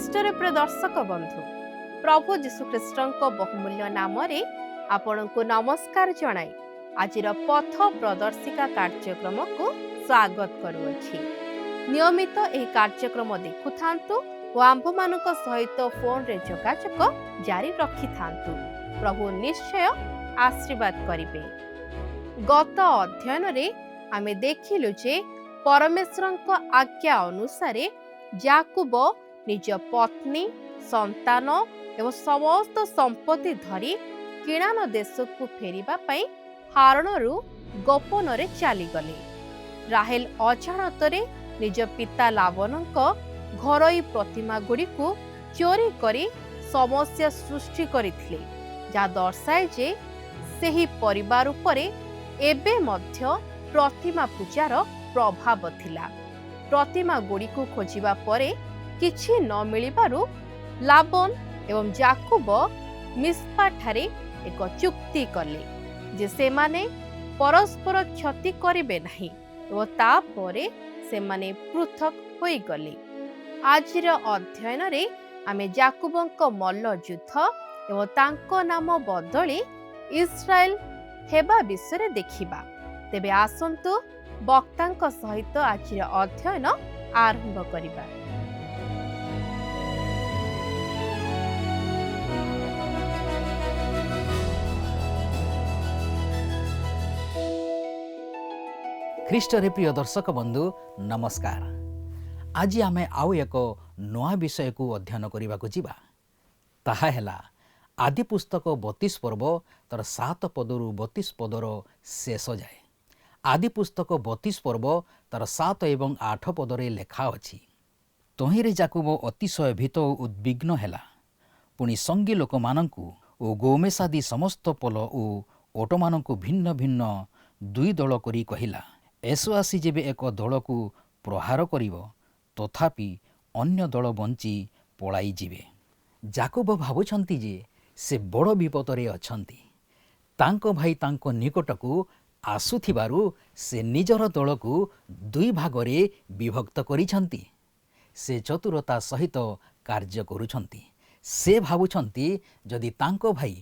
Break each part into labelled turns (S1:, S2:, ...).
S1: ଖ୍ରୀଷ୍ଟରେ ପ୍ରିୟ ଦର୍ଶକ ବନ୍ଧୁ, ପ୍ରଭୁ ଯୀଶୁଖ୍ରୀଷ୍ଟଙ୍କ ବହୁମୂଲ୍ୟ ନାମରେ ଆପଣଙ୍କୁ ନମସ୍କାର ଜଣାଇ ଆଜିର ପଥ ପ୍ରଦର୍ଶିକା କାର୍ଯ୍ୟକ୍ରମକୁ ସ୍ୱାଗତ କରୁଅଛି। ନିୟମିତ ଏହି କାର୍ଯ୍ୟକ୍ରମ ଦେଖୁଥାନ୍ତୁ ଓ ଆମ୍ଭମାନଙ୍କ ସହିତ ଫୋନରେ ଯୋଗାଯୋଗ ଜାରି ରଖିଥାନ୍ତୁ। ପ୍ରଭୁ ନିଶ୍ଚୟ ଆଶୀର୍ବାଦ କରିବେ। ଗତ ଅଧ୍ୟୟନରେ ଆମେ ଦେଖିଲୁ ଯେ ପରମେଶ୍ୱରଙ୍କ ଆଜ୍ଞା ଅନୁସାରେ ଯାକୁବ ନିଜ ପତ୍ନୀ, ସନ୍ତାନ ଏବଂ ସମସ୍ତ ସମ୍ପତ୍ତି ଧରି କିଣାନ ଦେଶକୁ ଫେରିବା ପାଇଁ ହାରଣରୁ ଗୋପନରେ ଚାଲିଗଲେ। ରାହେଲ ଅଜାଣତରେ ନିଜ ପିତା ଲାବନଙ୍କ ଘରୋଇ ପ୍ରତିମା ଗୁଡ଼ିକୁ ଚୋରି କରି ସମସ୍ୟା ସୃଷ୍ଟି କରିଥିଲେ, ଯାହା ଦର୍ଶାଏ ଯେ ସେହି ପରିବାର ଉପରେ ଏବେ ମଧ୍ୟ ପ୍ରତିମା ପୂଜାର ପ୍ରଭାବ ଥିଲା। ପ୍ରତିମା ଗୁଡ଼ିକୁ ଖୋଜିବା ପରେ କିଛି ନ ମିଳିବାରୁ ଲାବନ ଏବଂ ଯାକୁବ ମିସ୍ପାଠାରେ ଏକ ଚୁକ୍ତି କଲେ ଯେ ସେମାନେ ପରସ୍ପର କ୍ଷତି କରିବେ ନାହିଁ ଓ ତାପରେ ସେମାନେ ପୃଥକ ହୋଇଗଲେ। ଆଜିର ଅଧ୍ୟୟନରେ ଆମେ ଯାକୁବଙ୍କ ମଲ୍ଲ ଯୁଦ୍ଧ ଏବଂ ତାଙ୍କ ନାମ ବଦଳି ଇସ୍ରାଏଲ ହେବା ବିଷୟରେ ଦେଖିବା। ତେବେ ଆସନ୍ତୁ ବକ୍ତାଙ୍କ ସହିତ ଆଜିର ଅଧ୍ୟୟନ ଆରମ୍ଭ କରିବା।
S2: ଖ୍ରୀଷ୍ଟରେ ପ୍ରିୟ ଦର୍ଶକ ବନ୍ଧୁ ନମସ୍କାର। ଆଜି ଆମେ ଆଉ ଏକ ନୂଆ ବିଷୟକୁ ଅଧ୍ୟୟନ କରିବାକୁ ଯିବା। ତାହା ହେଲା ଆଦି ପୁସ୍ତକ 32 ପର୍ବ ତାର 7 ପଦରୁ 32 ପଦର ଶେଷ ଯାଏ। ଆଦି ପୁସ୍ତକ 32 ପର୍ବ ତାର 7 ଏବଂ 8 ପଦରେ ଲେଖା ଅଛି, ତହିଁରେ ଯାକୁବ ଅତିଶୟ ଭୀତ ଓ ଉଦ୍ବିଗ୍ନ ହେଲା। ପୁଣି ସଙ୍ଗୀ ଲୋକମାନଙ୍କୁ ଓ ଗୋମେସାଦି ସମସ୍ତ ପୋଲ ଓ ଓଟମାନଙ୍କୁ ଭିନ୍ନ ଭିନ୍ନ ଦୁଇ ଦଳ କରି କହିଲା, ଏସୋ ଆସି ଯେବେ ଏକ ଦଳକୁ ପ୍ରହାର କରିବ, ତଥାପି ଅନ୍ୟ ଦଳ ବଞ୍ଚି ପଳାଇଯିବେ। ଯାକୁବ ଭାବୁଛନ୍ତି ଯେ ସେ ବଡ଼ ବିପଦରେ ଅଛନ୍ତି। ତାଙ୍କ ଭାଇ ତାଙ୍କ ନିକଟକୁ ଆସୁଥିବାରୁ ସେ ନିଜର ଦଳକୁ ଦୁଇ ଭାଗରେ ବିଭକ୍ତ କରିଛନ୍ତି। ସେ ଚତୁରତା ସହିତ କାର୍ଯ୍ୟ କରୁଛନ୍ତି। ସେ ଭାବୁଛନ୍ତି ଯଦି ତାଙ୍କ ଭାଇ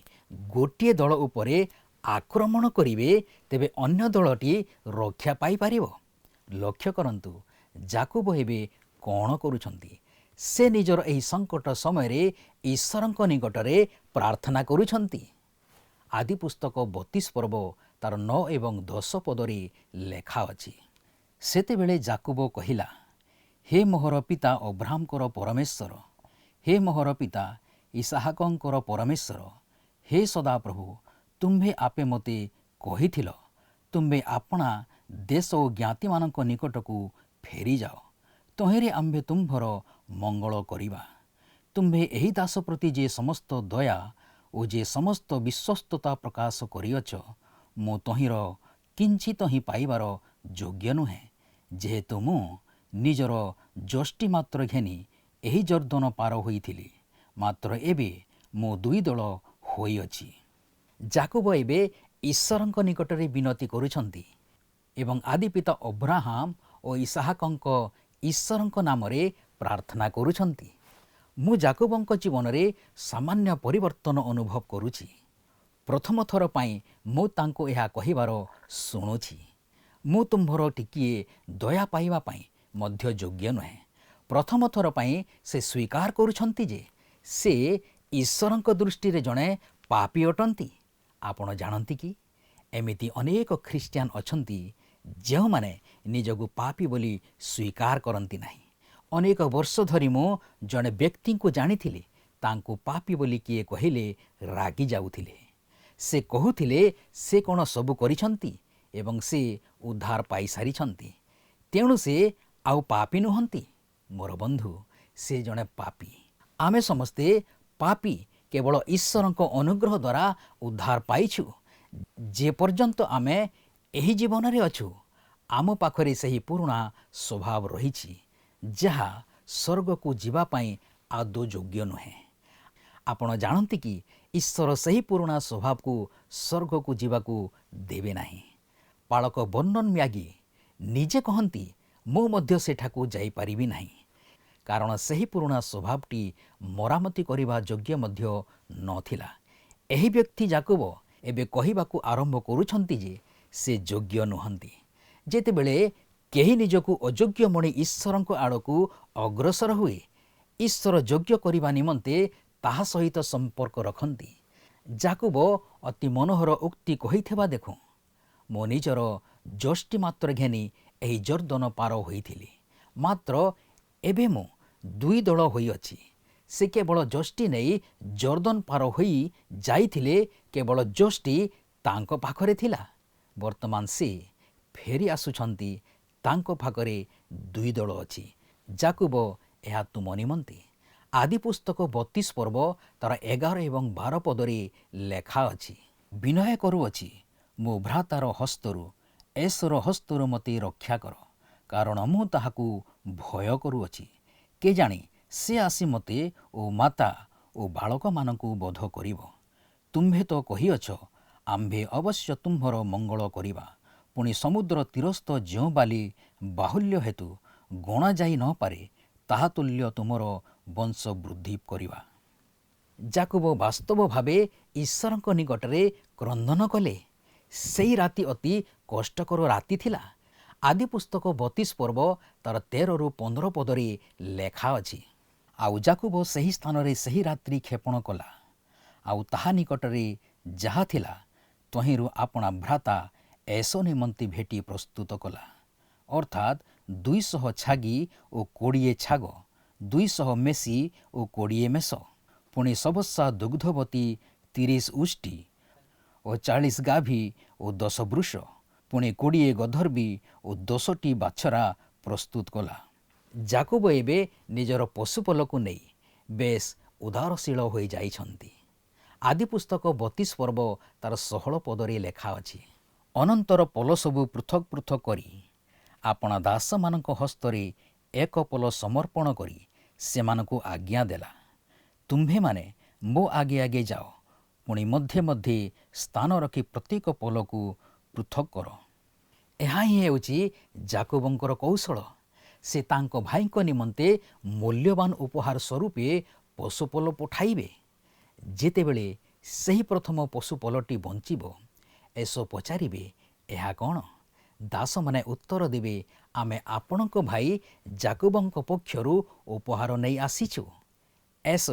S2: ଗୋଟିଏ ଦଳ ଉପରେ ଆକ୍ରମଣ କରିବେ, ତେବେ ଅନ୍ୟ ଦଳଟି ରକ୍ଷା ପାଇପାରିବ। ଲକ୍ଷ୍ୟ କରନ୍ତୁ ଯାକୁବ ଏବେ କ'ଣ କରୁଛନ୍ତି। ସେ ନିଜର ଏହି ସଙ୍କଟ ସମୟରେ ଈଶ୍ୱରଙ୍କ ନିକଟରେ ପ୍ରାର୍ଥନା କରୁଛନ୍ତି। ଆଦି ପୁସ୍ତକ 32 ପର୍ବ ତାର 9 ଏବଂ 10 ପଦରେ ଲେଖା ଅଛି, ସେତେବେଳେ ଯାକୁବ କହିଲା, ହେ ମୋହର ପିତା ଅବ୍ରାହମଙ୍କର ପରମେଶ୍ୱର, ହେ ମୋହର ପିତା ଇସାହାକଙ୍କର ପରମେଶ୍ୱର, ହେ ସଦାପ୍ରଭୁ, ତୁମ୍ଭେ ଆପେ ମୋତେ କହିଥିଲ, ତୁମ୍ଭେ ଆପଣା ଦେଶ ଓ ଜ୍ଞାତିମାନଙ୍କ ନିକଟକୁ ଫେରିଯାଅ, ତହିଁରେ ଆମ୍ଭେ ତୁମ୍ଭର ମଙ୍ଗଳ କରିବା। ତୁମ୍ଭେ ଏହି ଦାସ ପ୍ରତି ଯେ ସମସ୍ତ ଦୟା ଓ ଯେ ସମସ୍ତ ବିଶ୍ୱସ୍ତତା ପ୍ରକାଶ କରିଅଛ, ମୁଁ ତହିଁର କିଞ୍ଚିତ ହିଁ ପାଇବାର ଯୋଗ୍ୟ ନୁହେଁ, ଯେହେତୁ ମୁଁ ନିଜର ଯଷ୍ଟି ମାତ୍ର ଘେନି ଏହି ଜର୍ଦ୍ଦନ ପାର ହୋଇଥିଲି, ମାତ୍ର ଏବେ ମୁଁ ଦୁଇ ଦଳ ହୋଇଅଛି। ଯାକୁବ ଏବେ ଈଶ୍ୱରଙ୍କ ନିକଟରେ ବିନତି କରୁଛନ୍ତି ଏବଂ ଆଦିପିତା ଅବ୍ରାହମ ଓ ଇସାହାକଙ୍କ ଈଶ୍ୱରଙ୍କ ନାମରେ ପ୍ରାର୍ଥନା କରୁଛନ୍ତି। ମୁଁ ଯାକୁବଙ୍କ ଜୀବନରେ ସାମାନ୍ୟ ପରିବର୍ତ୍ତନ ଅନୁଭବ କରୁଛି। ପ୍ରଥମ ଥର ପାଇଁ ମୁଁ ତାଙ୍କୁ ଏହା କହିବାର ଶୁଣୁଛି, ମୁଁ ତୁମ୍ଭର ଟିକିଏ ଦୟା ପାଇବା ପାଇଁ ମଧ୍ୟ ଯୋଗ୍ୟ ନୁହେଁ। ପ୍ରଥମ ଥର ପାଇଁ ସେ ସ୍ୱୀକାର କରୁଛନ୍ତି ଯେ ସେ ଈଶ୍ୱରଙ୍କ ଦୃଷ୍ଟିରେ ଜଣେ ପାପୀ ଅଟନ୍ତି। ଆପଣ ଜାଣନ୍ତି କି, ଏମିତି ଅନେକ ଖ୍ରୀଷ୍ଟିଆନ ଅଛନ୍ତି ଯେଉଁମାନେ ନିଜକୁ ପାପୀ ବୋଲି ସ୍ୱୀକାର କରନ୍ତି ନାହିଁ। ଅନେକ ବର୍ଷ ଧରି ମୁଁ ଜଣେ ବ୍ୟକ୍ତିଙ୍କୁ ଜାଣିଥିଲି, ତାଙ୍କୁ ପାପୀ ବୋଲି କିଏ କହିଲେ ରାଗି ଯାଉଥିଲେ। ସେ କହୁଥିଲେ ସେ କ'ଣ ସବୁ କରିଛନ୍ତି ଏବଂ ସେ ଉଦ୍ଧାର ପାଇସାରିଛନ୍ତି, ତେଣୁ ସେ ଆଉ ପାପୀ ନୁହନ୍ତି। ମୋର ବନ୍ଧୁ, ସେ ଜଣେ ପାପୀ। ଆମେ ସମସ୍ତେ ପାପୀ କେବଳ ଈଶ୍ୱରଙ୍କ ଅନୁଗ୍ରହ ଦ୍ୱାରା ଉଦ୍ଧାର ପାଇଛୁ। ଯେ ପର୍ଯ୍ୟନ୍ତ ଆମେ ଏହି ଜୀବନରେ ଅଛୁ, ଆମ ପାଖରେ ସେହି ପୁରୁଣା ସ୍ୱଭାବ ରହିଛି, ଯାହା ସ୍ୱର୍ଗକୁ ଯିବା ପାଇଁ ଆଦୌ ଯୋଗ୍ୟ ନୁହେଁ। ଆପଣ ଜାଣନ୍ତି କି, ଈଶ୍ୱର ସେହି ପୁରୁଣା ସ୍ୱଭାବକୁ ସ୍ୱର୍ଗକୁ ଯିବାକୁ ଦେବେ ନାହିଁ। ପାଳକ ବର୍ଣ୍ଣନ ମ୍ୟାଗି ନିଜେ କହନ୍ତି, ମୁଁ ମଧ୍ୟ ସେଠାକୁ ଯାଇପାରିବି ନାହିଁ, କାରଣ ସେହି ପୁରୁଣା ସ୍ୱଭାବଟି ମରାମତି କରିବା ଯୋଗ୍ୟ ମଧ୍ୟ ନଥିଲା। ଏହି ବ୍ୟକ୍ତି ଯାକୋବ ଏବେ କହିବାକୁ ଆରମ୍ଭ କରୁଛନ୍ତି ଯେ ସେ ଯୋଗ୍ୟ ନୁହନ୍ତି। ଯେତେବେଳେ କେହି ନିଜକୁ ଅଯୋଗ୍ୟ ମଣି ଈଶ୍ୱରଙ୍କ ଆଡ଼କୁ ଅଗ୍ରସର ହୁଏ, ଈଶ୍ୱର ଯୋଗ୍ୟ କରିବା ନିମନ୍ତେ ତାହା ସହିତ ସମ୍ପର୍କ ରଖନ୍ତି। ଯାକୋବ ଅତି ମନୋହର ଉକ୍ତି କହିଥିବା ଦେଖୁଁ, ମୋ ନିଜର ଯଷ୍ଟି ମାତ୍ର ଘେନି ଏହି ଜର୍ଦ୍ଦନ ପାର ହୋଇଥିଲି, ମାତ୍ର ଏବେ ମୁଁ 2 ଦଳ ହୋଇଅଛି। ସେ କେବଳ ଯଷ୍ଟି ନେଇ ଜର୍ଦ୍ଦନ ପାର ହୋଇ ଯାଇଥିଲେ, କେବଳ ଯଷ୍ଟି ତାଙ୍କ ପାଖରେ ଥିଲା। ବର୍ତ୍ତମାନ ସେ ଫେରି ଆସୁଛନ୍ତି, ତାଙ୍କ ପାଖରେ 2 ଦଳ ଅଛି। ଯାକୋବ ଏହା ତୁମ ନିମନ୍ତେ। ଆଦି ପୁସ୍ତକ 32 ପର୍ବ ତାର 11 ଏବଂ 12 ପଦରେ ଲେଖା ଅଛି, ବିନୟ କରୁଅଛି ମୋ ଭ୍ରାତାର ହସ୍ତରୁ, ଏସର ହସ୍ତରୁ ମୋତେ ରକ୍ଷା କର, କାରଣ ମୁଁ ତାହାକୁ ଭୟ କରୁଅଛି। କେଜାଣି ସେ ଆସି ମୋତେ ଓ ମାତା ଓ ବାଳକମାନଙ୍କୁ ବଧ କରିବ। ତୁମ୍ଭେ ତ କହିଅଛ, ଆମ୍ଭେ ଅବଶ୍ୟ ତୁମ୍ଭର ମଙ୍ଗଳ କରିବା। ପୁଣି ସମୁଦ୍ର ତୀରସ୍ଥ ଯେଉଁ ବାଲି ବାହୁଲ୍ୟ ହେତୁ ଗଣାଯାଇ ନ ପାରେ, ତାହା ତୁଲ୍ୟ ତୁମର ବଂଶ ବୃଦ୍ଧି କରିବା। ଯାକୋବ ବାସ୍ତବ ଭାବେ ଈଶ୍ୱରଙ୍କ ନିକଟରେ କ୍ରନ୍ଦନ କଲେ। ସେହି ରାତି ଅତି କଷ୍ଟକର ରାତି ଥିଲା। ଆଦି ପୁସ୍ତକ 32 ପର୍ବ ତାର 13ରୁ 15 ପଦରେ ଲେଖା ଅଛି, ଆଉ ଯାକୋବ ସେହି ସ୍ଥାନରେ ସେହି ରାତ୍ରି କ୍ଷେପଣ କଲା, ଆଉ ତାହା ନିକଟରେ ଯାହା ଥିଲା ତହିଁରୁ ଆପଣା ଭ୍ରାତା ଏସ ନିମନ୍ତେ ଭେଟି ପ୍ରସ୍ତୁତ କଲା, ଅର୍ଥାତ୍ 200 ଛାଗି ଓ 20 ଛାଗ, 200 ମେସି ଓ 20 ମେଷ, ପୁଣି ସବସ୍ସା ଦୁଗ୍ଧବତୀ 30 ଉଷ୍ଟି ଓ 40 ଗାଭୀ ଓ 10 ବୃଷ, ପୁଣି 20 ଗଧର୍ବି ଓ 10ଟି ବାଛରା ପ୍ରସ୍ତୁତ କଲା। ଯାକୋବ ଏବେ ନିଜର ପଶୁପଲକୁ ନେଇ ବେଶ୍ ଉଦାରଶୀଳ ହୋଇଯାଇଛନ୍ତି। ଆଦି ପୁସ୍ତକ 32 ପର୍ବ ତାର 16 ପଦରେ ଲେଖା ଅଛି, ଅନନ୍ତର ପଲ ସବୁ ପୃଥକ ପୃଥକ କରି ଆପଣା ଦାସମାନଙ୍କ ହସ୍ତରେ ଏକ ପଲ ସମର୍ପଣ କରି ସେମାନଙ୍କୁ ଆଜ୍ଞା ଦେଲା, ତୁମ୍ଭେମାନେ ମୋ ଆଗେ ଆଗେ ଯାଅ, ପୁଣି ମଧ୍ୟେ ମଧ୍ୟେ ସ୍ଥାନ ରଖି ପ୍ରତ୍ୟେକ ପଲକୁ ପୃଥକ କର। ଏହା ହିଁ ହେଉଛି ଯାକୋବଙ୍କର କୌଶଳ। ସେ ତାଙ୍କ ଭାଇଙ୍କ ନିମନ୍ତେ ମୂଲ୍ୟବାନ ଉପହାର ସ୍ୱରୂପେ ପଶୁପଲ ପଠାଇବେ। ଯେତେବେଳେ ସେହି ପ୍ରଥମ ପଶୁପଲଟି ବଞ୍ଚିବ, ଏସ ପଚାରିବେ, ଏହା କ'ଣ? ଦାସମାନେ ଉତ୍ତର ଦେବେ, ଆମେ ଆପଣଙ୍କ ଭାଇ ଯାକୋବଙ୍କ ପକ୍ଷରୁ ଉପହାର ନେଇ ଆସିଛୁ। ଏସ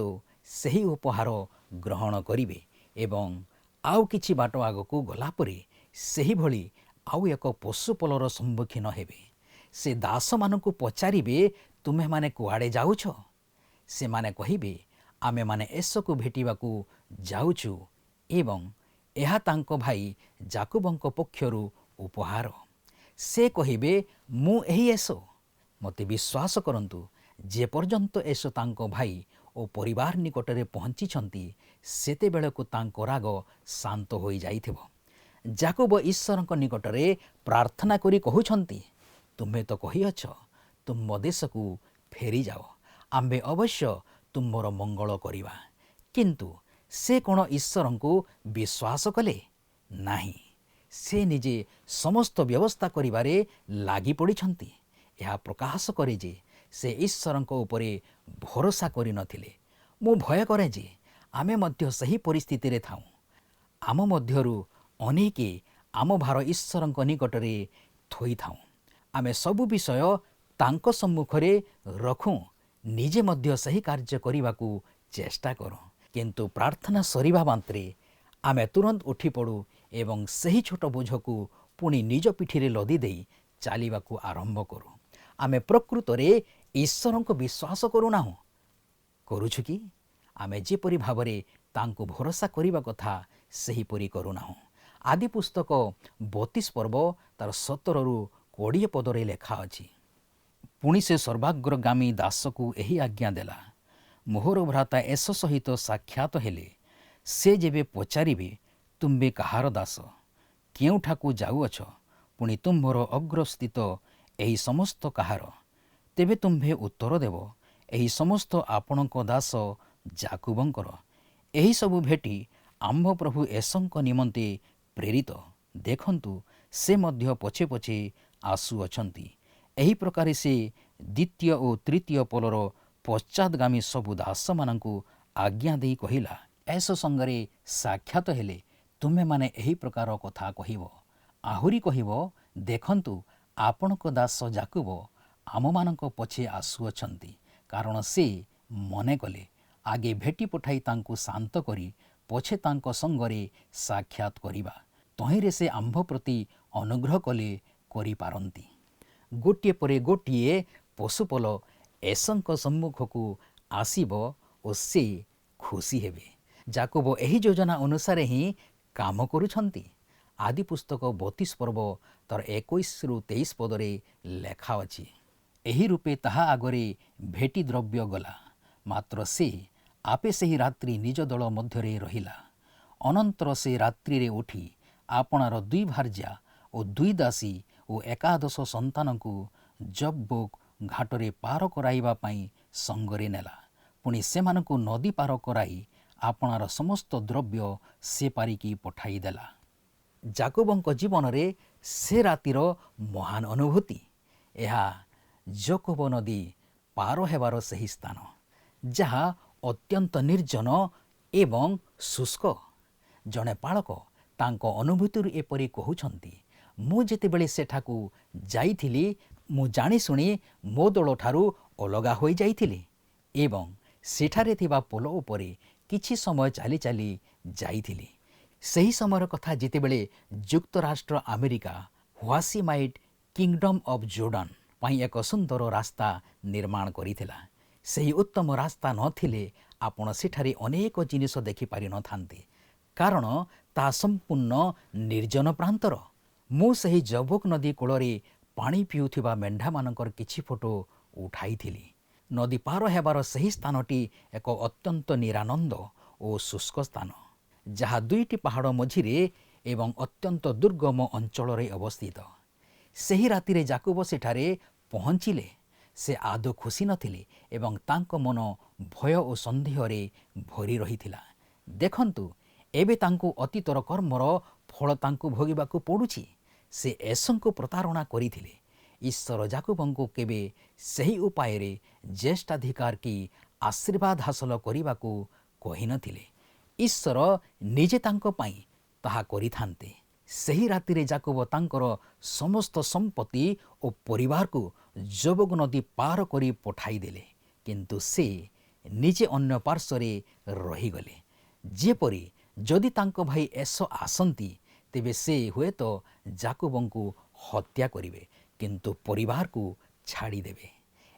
S2: ସେହି ଉପହାର ଗ୍ରହଣ କରିବେ ଏବଂ ଆଉ କିଛି ବାଟ ଆଗକୁ ଗଲାପରେ ସେହିଭଳି ଆଉ ଏକ ପଶୁପଲର ସମ୍ମୁଖୀନ ହେବେ। ସେ ଦାସମାନଙ୍କୁ ପଚାରିବେ, ତୁମେମାନେ କୁଆଡ଼େ ଯାଉଛ? ସେମାନେ କହିବେ, ଆମେମାନେ ଏସକୁ ଭେଟିବାକୁ ଯାଉଛୁ ଏବଂ ଏହା ତାଙ୍କ ଭାଇ ଯାକୋବଙ୍କ ପକ୍ଷରୁ ଉପହାର। ସେ କହିବେ, ମୁଁ ଏହି ଏସ। ମୋତେ ବିଶ୍ୱାସ କରନ୍ତୁ, ଯେପର୍ଯ୍ୟନ୍ତ ଏସ ତାଙ୍କ ଭାଇ ଓ ପରିବାର ନିକଟରେ ପହଞ୍ଚିଛନ୍ତି, ସେତେବେଳକୁ ତାଙ୍କ ରାଗ ଶାନ୍ତ ହୋଇଯାଇଥିବ। ଯାକୋବ ଈଶ୍ୱରଙ୍କ ନିକଟରେ ପ୍ରାର୍ଥନା କରି କହୁଛନ୍ତି, ତୁମେ ତ କହିଅଛ, ତୁମ ଦେଶକୁ ଫେରିଯାଅ, ଆମ୍ଭେ ଅବଶ୍ୟ ତୁମର ମଙ୍ଗଳ କରିବା। କିନ୍ତୁ ସେ କ'ଣ ଈଶ୍ୱରଙ୍କୁ ବିଶ୍ୱାସ କଲେ ନାହିଁ? ସେ ନିଜେ ସମସ୍ତ ବ୍ୟବସ୍ଥା କରିବାରେ ଲାଗି ପଡ଼ିଛନ୍ତି। ଏହା ପ୍ରକାଶ କରେ ଯେ ସେ ଈଶ୍ୱରଙ୍କ ଉପରେ ଭରସା କରିନଥିଲେ। ମୁଁ ଭୟ କରେ ଯେ ଆମେ ମଧ୍ୟ ସେହି ପରିସ୍ଥିତିରେ ଥାଉଁ। ଆମ ମଧ୍ୟରୁ ଅନେକେ ଆମ ଭାର ଈଶ୍ୱରଙ୍କ ନିକଟରେ ଥୋଇଥାଉଁ। ଆମେ ସବୁ ବିଷୟ ତାଙ୍କ ସମ୍ମୁଖରେ ରଖୁଁ, ନିଜେ ମଧ୍ୟ ସେହି କାର୍ଯ୍ୟ କରିବାକୁ ଚେଷ୍ଟା କରୁ। କିନ୍ତୁ ପ୍ରାର୍ଥନା ସରିବା ମାତ୍ରେ ଆମେ ତୁରନ୍ତ ଉଠିପଡ଼ୁ ଏବଂ ସେହି ଛୋଟ ବୋଝକୁ ପୁଣି ନିଜ ପିଠିରେ ଲଦି ଦେଇ ଚାଲିବାକୁ ଆରମ୍ଭ କରୁ। ଆମେ ପ୍ରକୃତରେ ଈଶ୍ୱରଙ୍କୁ ବିଶ୍ୱାସ କରୁନାହୁଁ, କରୁଛୁ କି? ଆମେ ଯେପରି ଭାବରେ ତାଙ୍କୁ ଭରସା କରିବା କଥା ସେହିପରି କରୁନାହୁଁ। ଆଦି ପୁସ୍ତକ 32 ପର୍ବ ତାର 17ରୁ 20 ପଦରେ ଲେଖା ଅଛି, ପୁଣି ସେ ସର୍ବାଗ୍ରଗାମୀ ଦାସକୁ ଏହି ଆଜ୍ଞା ଦେଲା, ମୋହର ଭ୍ରାତା ଏସ ସହିତ ସାକ୍ଷାତ ହେଲେ ସେ ଯେବେ ପଚାରିବେ, ତୁମ୍ଭେ କାହାର ଦାସ, କେଉଁଠାକୁ ଯାଉଅଛ, ପୁଣି ତୁମ୍ଭର ଅଗ୍ରସ୍ଥିତ ଏହି ସମସ୍ତ କାହାର, ତେବେ ତୁମ୍ଭେ ଉତ୍ତର ଦେବ, ଏହି ସମସ୍ତ ଆପଣଙ୍କ ଦାସ ଯାକୋବଙ୍କର। ଏହିସବୁ ଭେଟି ଆମ୍ଭ ପ୍ରଭୁ ଏସଙ୍କ ନିମନ୍ତେ ପ୍ରେରିତ। ଦେଖନ୍ତୁ, ସେ ମଧ୍ୟ ପଛେ ପଛେ ଆସୁଅଛନ୍ତି। ଏହି ପ୍ରକାରେ ସେ ଦ୍ୱିତୀୟ ଓ ତୃତୀୟ ପଲର ପଶ୍ଚାଦଗାମୀ ସବୁ ଦାସମାନଙ୍କୁ ଆଜ୍ଞା ଦେଇ କହିଲା, ଏସ ସଙ୍ଗରେ ସାକ୍ଷାତ ହେଲେ ତୁମେମାନେ ଏହି ପ୍ରକାର କଥା କହିବ। ଆହୁରି କହିବ, ଦେଖନ୍ତୁ ଆପଣଙ୍କ ଦାସ ଯାକୁବ ଆମମାନଙ୍କ ପଛେ ଆସୁଅଛନ୍ତି। କାରଣ ସେ ମନେ କଲେ ଆଗେ ଭେଟି ପଠାଇ ତାଙ୍କୁ ଶାନ୍ତ କରି ପଛେ ତାଙ୍କ ସଙ୍ଗରେ ସାକ୍ଷାତ କରିବା। ତହିଁରେ ସେ ଆମ୍ଭ ପ୍ରତି ଅନୁଗ୍ରହ କଲେ କରିପାରନ୍ତି। ଗୋଟିଏ ପରେ ଗୋଟିଏ ପଶୁପଲ ଏସଙ୍କ ସମ୍ମୁଖକୁ ଆସିବ ଓ ସେ ଖୁସି ହେବେ। ଯାକୁବ ଏହି ଯୋଜନା ଅନୁସାରେ ହିଁ କାମ କରୁଛନ୍ତି। ଆଦି ପୁସ୍ତକ 32 ପର୍ବ ତାର 21-23 ପଦରେ ଲେଖା ଅଛି, ଏହି ରୂପେ ତାହା ଆଗରେ ଭେଟି ଦ୍ରବ୍ୟ ଗଲା। ମାତ୍ର ସେ ଆପେ ସେହି ରାତ୍ରି ନିଜ ଦଳ ମଧ୍ୟରେ ରହିଲା। ଅନନ୍ତର ସେ ରାତ୍ରିରେ ଉଠି ଆପଣାର 2 ଭାର୍ଯ୍ୟା ଓ 2 ଦାସୀ ଓ 11 ସନ୍ତାନଙ୍କୁ ଜବୋକ ଘାଟରେ ପାର କରାଇବା ପାଇଁ ସଙ୍ଗରେ ନେଲା। ପୁଣି ସେମାନଙ୍କୁ ନଦୀ ପାର କରାଇ ଆପଣାର ସମସ୍ତ ଦ୍ରବ୍ୟ ସେ ପାରିକି ପଠାଇଦେଲା। ଯାକୁବଙ୍କ ଜୀବନରେ ସେ ରାତିର ମହାନ ଅନୁଭୂତି। ଏହା ଯାକୋବ ନଦୀ ପାର ହେବାର ସେହି ସ୍ଥାନ, ଯାହା ଅତ୍ୟନ୍ତ ନିର୍ଜନ ଏବଂ ଶୁଷ୍କ। ଜଣେ ପାଳକ ତାଙ୍କ ଅନୁଭୂତିରୁ ଏପରି କହୁଛନ୍ତି, ମୁଁ ଯେତେବେଳେ ସେଠାକୁ ଯାଇଥିଲି ମୁଁ ଜାଣିଶୁଣି ମୋ ଦଳଠାରୁ ଅଲଗା ହୋଇଯାଇଥିଲି ଏବଂ ସେଠାରେ ଥିବା ପୋଲ ଉପରେ କିଛି ସମୟ ଚାଲି ଚାଲି ଯାଇଥିଲି। ସେହି ସମୟର କଥା ଯେତେବେଳେ ଯୁକ୍ତରାଷ୍ଟ୍ର ଆମେରିକା ହ୍ୱାସିମାଇଟ୍ କିଙ୍ଗଡମ୍ ଅଫ୍ ଜୋର୍ଡାନ ପାଇଁ ଏକ ସୁନ୍ଦର ରାସ୍ତା ନିର୍ମାଣ କରିଥିଲା। ସେହି ଉତ୍ତମ ରାସ୍ତା ନଥିଲେ ଆପଣ ସେଠାରେ ଅନେକ ଜିନିଷ ଦେଖିପାରିନଥାନ୍ତେ, କାରଣ ତାହା ସମ୍ପୂର୍ଣ୍ଣ ନିର୍ଜନ ପ୍ରାନ୍ତର। ମୁଁ ସେହି ଜବୋକ ନଦୀ କୂଳରେ ପାଣି ପିଉଥିବା ମେଣ୍ଢାମାନଙ୍କର କିଛି ଫଟୋ ଉଠାଇଥିଲି। ନଦୀ ପାର ହେବାର ସେହି ସ୍ଥାନଟି ଏକ ଅତ୍ୟନ୍ତ ନିରାନନ୍ଦ ଓ ଶୁଷ୍କ ସ୍ଥାନ, ଯାହା 2ଟି ପାହାଡ଼ ମଝିରେ ଏବଂ ଅତ୍ୟନ୍ତ ଦୁର୍ଗମ ଅଞ୍ଚଳରେ ଅବସ୍ଥିତ। ସେହି ରାତିରେ ଯାକୁବ ସେଠାରେ ପହଞ୍ଚିଲେ। ସେ ଆଦୌ ଖୁସି ନଥିଲେ ଏବଂ ତାଙ୍କ ମନ ଭୟ ଓ ସନ୍ଦେହରେ ଭରି ରହିଥିଲା। ଦେଖନ୍ତୁ, ଏବେ ତାଙ୍କୁ ଅତୀତର କର୍ମର ଫଳ ତାଙ୍କୁ ଭୋଗିବାକୁ ପଡ଼ୁଛି। ସେ ଏସଙ୍କୁ ପ୍ରତାରଣା କରିଥିଲେ। ଈଶ୍ୱର ଯାକୁବଙ୍କୁ କେବେ ସେହି ଉପାୟରେ ଜ୍ୟେଷ୍ଠାଧିକାର କି ଆଶୀର୍ବାଦ ହାସଲ କରିବାକୁ କହିନଥିଲେ। ଈଶ୍ୱର ନିଜେ ତାଙ୍କ ପାଇଁ ତାହା କରିଥାନ୍ତେ। ସେହି ରାତିରେ ଯାକୁବ ତାଙ୍କର ସମସ୍ତ ସମ୍ପତ୍ତି ଓ ପରିବାରକୁ ଜବୋକ ନଦୀ ପାର କରି ପଠାଇଦେଲେ, କିନ୍ତୁ ସେ ନିଜେ ଅନ୍ୟ ପାର୍ଶ୍ୱରେ ରହିଗଲେ। ଯେପରି ଯଦି ତାଙ୍କ ଭାଇ ଏସ ଆସନ୍ତି ତେବେ ସେ ହୁଏତ ଯାକୁବଙ୍କୁ ହତ୍ୟା କରିବେ, କିନ୍ତୁ ପରିବାରକୁ ଛାଡ଼ିଦେବେ।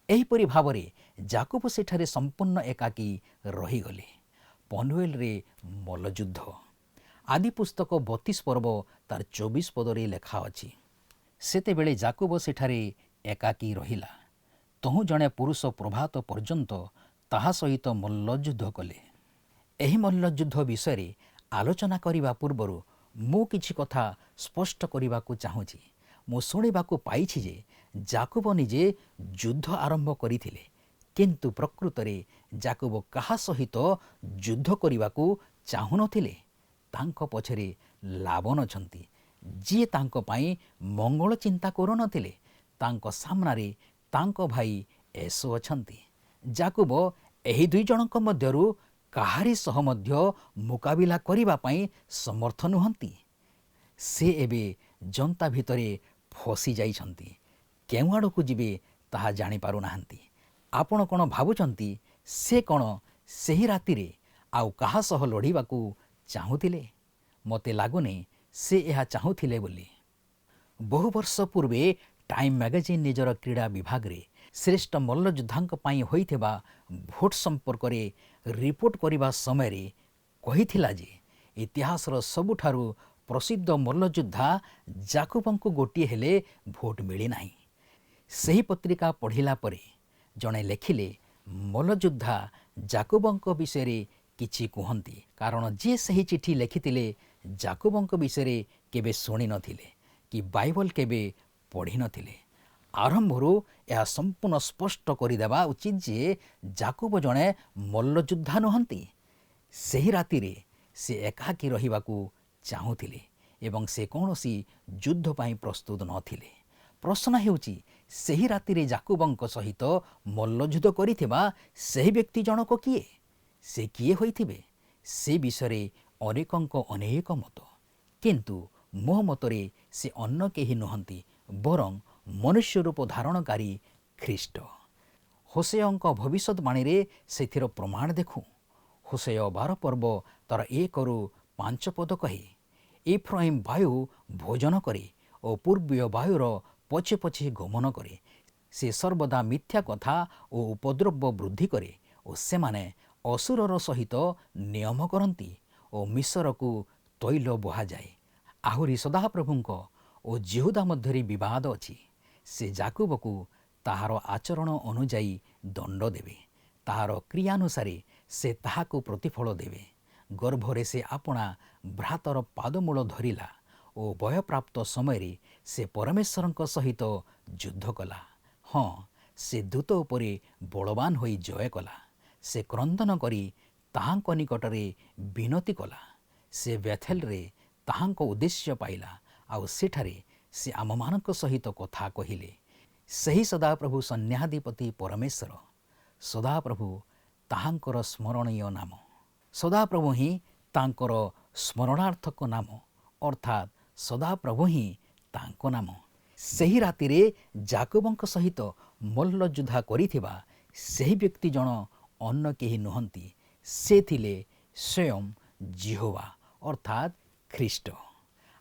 S2: ଏହିପରି ଭାବରେ ଯାକୁବ ସେଠାରେ ସମ୍ପୂର୍ଣ୍ଣ ଏକାକୀ ରହିଗଲେ। ପନୁଏଲରେ ମଲ୍ଲଯୁଦ୍ଧ। ଆଦି ପୁସ୍ତକ 32 ପର୍ବ ତାର 24 ପଦରେ ଲେଖା ଅଛି, ସେତେବେଳେ ଯାକୁବ ସେଠାରେ ଏକାକୀ ରହିଲା। ତହୁଁ ଜଣେ ପୁରୁଷ ପ୍ରଭାତ ପର୍ଯ୍ୟନ୍ତ ତାହା ସହିତ ମଲ୍ଲଯୁଦ୍ଧ କଲେ। ଏହି ମଲ୍ଲଯୁଦ୍ଧ ବିଷୟରେ ଆଲୋଚନା କରିବା ପୂର୍ବରୁ ମୁଁ କିଛି କଥା ସ୍ପଷ୍ଟ କରିବାକୁ ଚାହୁଁଛି। ମୁଁ ଶୁଣିବାକୁ ପାଇଛି ଯେ ଯାକୁବ ନିଜେ ଯୁଦ୍ଧ ଆରମ୍ଭ କରିଥିଲେ, କିନ୍ତୁ ପ୍ରକୃତରେ ଯାକୁବ କାହା ସହିତ ଯୁଦ୍ଧ କରିବାକୁ ଚାହୁଁନଥିଲେ। ତାଙ୍କ ପଛରେ ଲାବନ ଅଛନ୍ତି, ଯିଏ ତାଙ୍କ ପାଇଁ ମଙ୍ଗଳ ଚିନ୍ତା କରୁନଥିଲେ। ତାଙ୍କ ସାମ୍ନାରେ ତାଙ୍କ ଭାଇ ଏସ ଅଛନ୍ତି। ଯାକୁବ ଏହି 2 ଜଣଙ୍କ ମଧ୍ୟରୁ କାହାରି ସହ ମଧ୍ୟ ମୁକାବିଲା କରିବା ପାଇଁ ସମର୍ଥ ନୁହନ୍ତି। ସେ ଏବେ ଜନ୍ତା ଭିତରେ ଫସି ଯାଇଛନ୍ତି। କେଉଁ ଆଡ଼କୁ ଯିବେ ତାହା ଜାଣିପାରୁନାହାନ୍ତି। ଆପଣ କ'ଣ ଭାବୁଛନ୍ତି ସେ କ'ଣ ସେହି ରାତିରେ ଆଉ କାହା ସହ ଲଢ଼ିବାକୁ ଚାହୁଁଥିଲେ? ମୋତେ ଲାଗୁନି ସେ ଏହା ଚାହୁଁଥିଲେ ବୋଲି। ବହୁ ବର୍ଷ ପୂର୍ବେ ଟାଇମ୍ ମ୍ୟାଗାଜିନ୍ ନିଜର କ୍ରୀଡ଼ା ବିଭାଗରେ ଶ୍ରେଷ୍ଠ ମଲ୍ଲଯୋଦ୍ଧାଙ୍କ ପାଇଁ ହୋଇଥିବା ଭୋଟ ସମ୍ପର୍କରେ ରିପୋର୍ଟ କରିବା ସମୟରେ କହିଥିଲା ଯେ ଇତିହାସର ସବୁଠାରୁ ପ୍ରସିଦ୍ଧ ମଲ୍ଲଯୋଦ୍ଧା ଯାକୁବଙ୍କୁ ଗୋଟିଏ ହେଲେ ଭୋଟ ମିଳିନାହିଁ। ସେହି ପତ୍ରିକା ପଢ଼ିଲା ପରେ ଜଣେ ଲେଖିଲେ, ମଲ୍ଲଯୋଦ୍ଧା ଯାକୁବଙ୍କ ବିଷୟରେ କିଛି କୁହନ୍ତି, କାରଣ ଯିଏ ସେହି ଚିଠି ଲେଖିଥିଲେ ଯାକୁବଙ୍କ ବିଷୟରେ କେବେ ଶୁଣିନଥିଲେ କି ବାଇବଲ କେବେ ପଢ଼ିନଥିଲେ। ଆରମ୍ଭରୁ ଏହା ସମ୍ପୂର୍ଣ୍ଣ ସ୍ପଷ୍ଟ କରିଦେବା ଉଚିତ ଯେ ଯାକୁବ ଜଣେ ମଲ୍ଲଯୋଦ୍ଧା ନୁହନ୍ତି। ସେହି ରାତିରେ ସେ ଏକାକୀ ରହିବାକୁ ଚାହୁଁଥିଲେ ଏବଂ ସେ କୌଣସି ଯୁଦ୍ଧ ପାଇଁ ପ୍ରସ୍ତୁତ ନଥିଲେ। ପ୍ରଶ୍ନ ହେଉଛି, ସେହି ରାତିରେ ଯାକୁବଙ୍କ ସହିତ ମଲ୍ଲଯୁଦ୍ଧ କରିଥିବା ସେହି ବ୍ୟକ୍ତି ଜଣକ କିଏ? ସେ କିଏ ହୋଇଥିବେ? ସେ ବିଷୟରେ ଅନେକଙ୍କ ଅନେକ ମତ, କିନ୍ତୁ ମୋ ମତରେ ସେ ଅନ୍ୟ କେହି ନୁହନ୍ତି ବରଂ ମନୁଷ୍ୟ ରୂପ ଧାରଣକାରୀ ଖ୍ରୀଷ୍ଟ। ହୋସେୟଙ୍କ ଭବିଷ୍ୟତବାଣୀରେ ସେଥିର ପ୍ରମାଣ ଦେଖୁଁ। ହୋସେୟ 12 ପର୍ବ ତାର 1-5 ପଦ କହେ, ଏଫ୍ରାଇମ୍ ବାୟୁ ଭୋଜନ କରେ ଓ ପୂର୍ବୀୟ ବାୟୁର ପଛେ ପଛେ ଗମନ କରେ। ସେ ସର୍ବଦା ମିଥ୍ୟା କଥା ଓ ଉପଦ୍ରବ ବୃଦ୍ଧି କରେ ଓ ସେମାନେ ଅସୁରର ସହିତ ନିୟମ କରନ୍ତି ଓ ମିଶରକୁ ତୈଳ ବୁହାଯାଏ। ଆହୁରି ସଦାପ୍ରଭୁଙ୍କ ଓ ଯିହୁଦା ମଧ୍ୟରେ ବିବାଦ ଅଛି। ସେ ଯାକୁବକୁ ତାହାର ଆଚରଣ ଅନୁଯାୟୀ ଦଣ୍ଡ ଦେବେ, ତାହାର କ୍ରିୟାନୁସାରେ ସେ ତାହାକୁ ପ୍ରତିଫଳ ଦେବେ। ଗର୍ଭରେ ସେ ଆପଣା ଭ୍ରାତର ପାଦମୂଳ ଧରିଲା ଓ ବୟପ୍ରାପ୍ତ ସମୟରେ ସେ ପରମେଶ୍ୱରଙ୍କ ସହିତ ଯୁଦ୍ଧ କଲା। ହଁ, ସେ ଦୂତ ଉପରେ ବଳବାନ ହୋଇ ଜୟ କଲା। ସେ କ୍ରନ୍ଦନ କରି ତାହାଙ୍କ ନିକଟରେ ବିନତି କଲା। ସେ ବେଥେଲରେ ତାହାଙ୍କ ଉଦ୍ଦେଶ୍ୟ ପାଇଲା ଆଉ ସେଠାରେ ସେ ଆମମାନଙ୍କ ସହିତ କଥା କହିଲେ। ସେହି ସଦାପ୍ରଭୁ ସୈନ୍ୟାଧିପତି ପରମେଶ୍ୱର, ସଦାପ୍ରଭୁ ତାହାଙ୍କର ସ୍ମରଣୀୟ ନାମ। ସଦାପ୍ରଭୁ ହିଁ ତାଙ୍କର ସ୍ମରଣାର୍ଥକ ନାମ, ଅର୍ଥାତ୍ ସଦାପ୍ରଭୁ ହିଁ ତାଙ୍କ ନାମ। ସେହି ରାତିରେ ଯାକୁବଙ୍କ ସହିତ ମଲ୍ଲଯୁଦ୍ଧ କରିଥିବା ସେହି ବ୍ୟକ୍ତି ଜଣ ଅନ୍ୟ କେହି ନୁହନ୍ତି, ସେ ଥିଲେ ସ୍ୱୟଂ ଯିହୋବା ଅର୍ଥାତ୍ ଖ୍ରୀଷ୍ଟ।